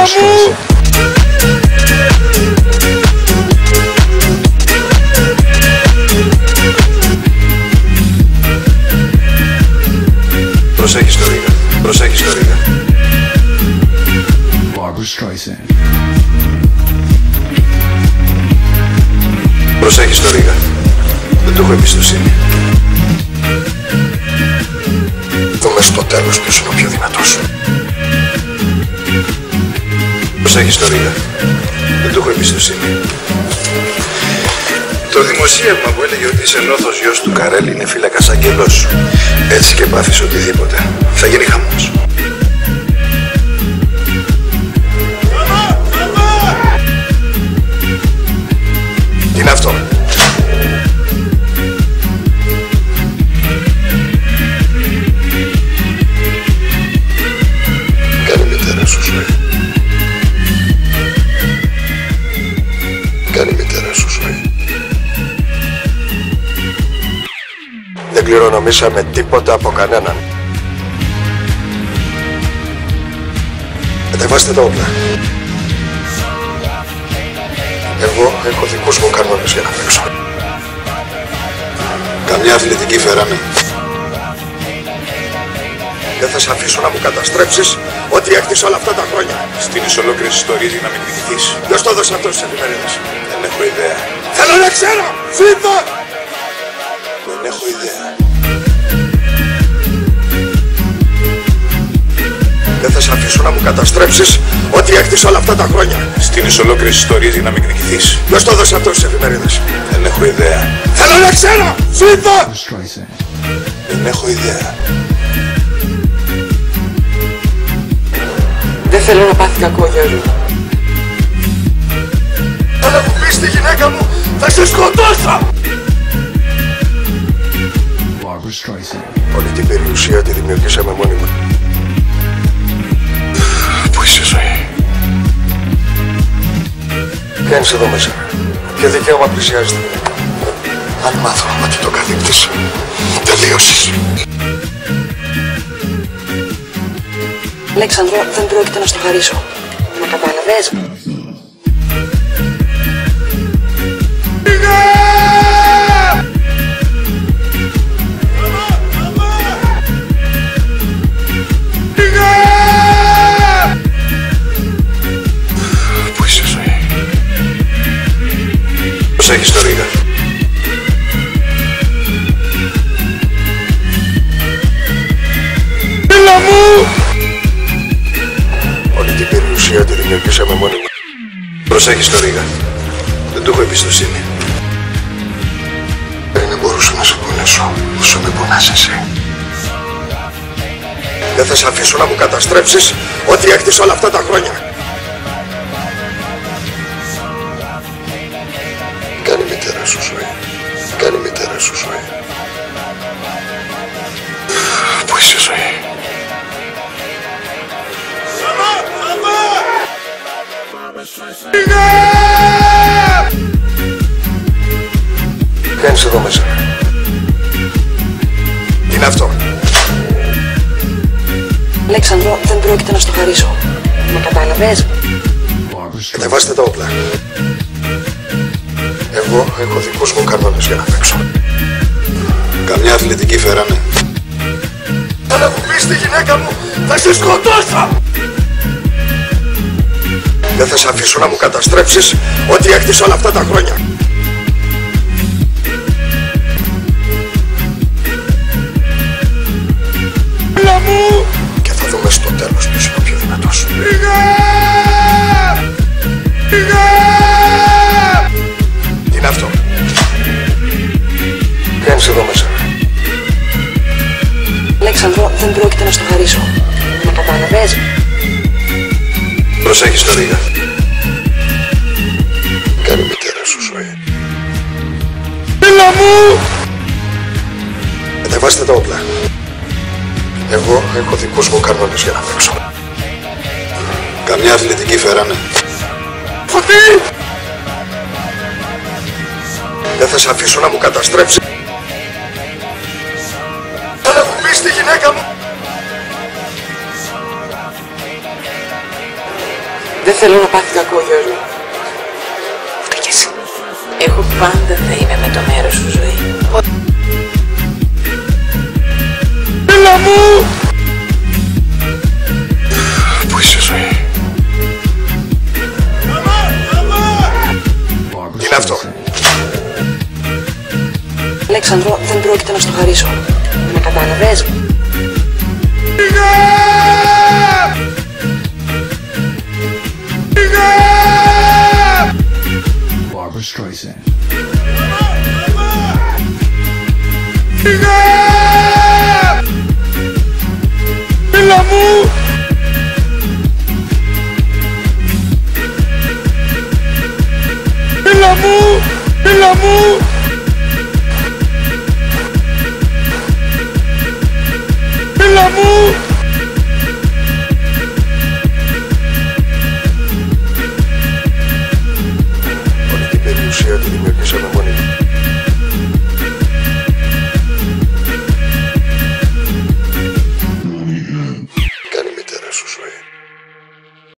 μου! Προσέχεις το Ρίγα, προσέχεις το Ρίγα. Προσέχεις το Ρίγα. Δεν του έχω εμπιστοσύνη. Δούμε στο τέλος ποιος είναι ο πιο δυνατός. Προσέχεις το Ρίγα. Δεν του έχω εμπιστοσύνη. Το δημοσίευμα που έλεγε ότι είσαι νόθος γιος του Καρέλ είναι φύλακας αγγελός σου. Έτσι και πάθεις οτιδήποτε. Θα γίνει χαμός. Τι είναι αυτό? Κάνε μητέρα σου ζωή. Κάνε μητέρα σου ζωή. Δεν κληρονομήσαμε τίποτα από κανέναν. Κατεβάστε τα όπλα. Εγώ έχω δικούς μου κανόνες για να παίξω. Καμιά αθλητική φέραμε. Δεν θα σε αφήσω να μου καταστρέψεις ό,τι έχτισα όλα αυτά τα χρόνια. Στείνεις ολόκληρες ιστορίες για να με εκδικηθείς. Ποιος το έδωσε αυτό στις εφημερίδες? Δεν έχω ιδέα. Θέλω να ξέρω! Φύγω! Δεν έχω ιδέα. Δεν θα σε αφήσω να μου καταστρέψεις ό,τι έχτισα όλα αυτά τα χρόνια. Στείνεις ολόκληρες ιστορίες για να με εκδικηθείς. Ποιος το έδωσε αυτό στις εφημερίδες? Δεν έχω ιδέα. Θέλω να ξέρω! Φύγω! Δεν έχω ιδέα. Δεν θέλω να πάθει κακό, Γιώργο. Αν μου πεις τη γυναίκα μου, θα σε σκοτώσω! Όλη την περιουσία τη δημιουργήσαμε μόνοι μας. Πού είσαι ζωή? Βγαίνεις εδώ μέσα. Ποιο δικαίωμα πλησιάζεται? Αν μάθω ότι το καθήκτης τελείωσες. Αλέξανδρο, δεν πρόκειται να στο χαρίσω. Μα κατάλαβες? Πού είσαι ζωή? Προσέχεις το Ρίγα. Έλα μου! Όλη την περιουσία τη δημιουργήσαμε μόνοι μας. Προσέχεις το Ρίγα. Δεν του έχω εμπιστοσύνη. Δεν μπορούσα να σε πονέσω όσο με πονάς εσύ. Δεν θα σε αφήσω να μου καταστρέψεις ό,τι έχτισα όλα αυτά τα χρόνια. Κάνε μητέρα σου ζωή. Κάνε μητέρα σου ζωή. Πού είσαι ζωή? Βγαίνεις εδώ μέσα. Τι είναι αυτό? Αλέξανδρο, δεν πρόκειται να στο χαρίσω. Μα κατάλαβες? Κατεβάστε τα όπλα. Εγώ έχω δικούς μου κανόνες για να παίξω. Καμιά αθλητική φέραμε. Αν μου πεις τη γυναίκα μου, θα σε σκοτώσω! Δεν θα σε αφήσω να μου καταστρέψεις ό,τι έχτισα όλα αυτά τα χρόνια. Έλα μου! Και θα δούμε στο τέλος ποιος είναι ο πιο δυνατός. Πήγα! Πήγα! Τι είναι αυτό? Βγαίνεις εδώ μέσα. Αλέξανδρο, δεν πρόκειται να στο χαρίσω. Μα κατάλαβες? Προσέχεις το Ρίγα. Κάνε μητέρα σου ζωή. Έλα μου! Κατεβάστε τα όπλα. Εγώ έχω δικούς μου κανόνες για να παίξω. Καμιά αθλητική φέραμε. Φωτή! Δεν θα σε αφήσω να μου καταστρέψει. Αν μου πεις τη γυναίκα μου. Δεν θέλω να πάθει κακό, γιος μου. Ούτε κι εσύ. Εγώ πάντα θα είμαι με το μέρος σου, ζωή. Έλα μου! Πού είσαι, ζωή? Τι είναι αυτό? Αλέξανδρο, δεν πρόκειται να στο χαρίσω. Με κατάλαβες? Barbra Streisand. Έλα μου! Έλα μου! Έλα μου! Έλα μου!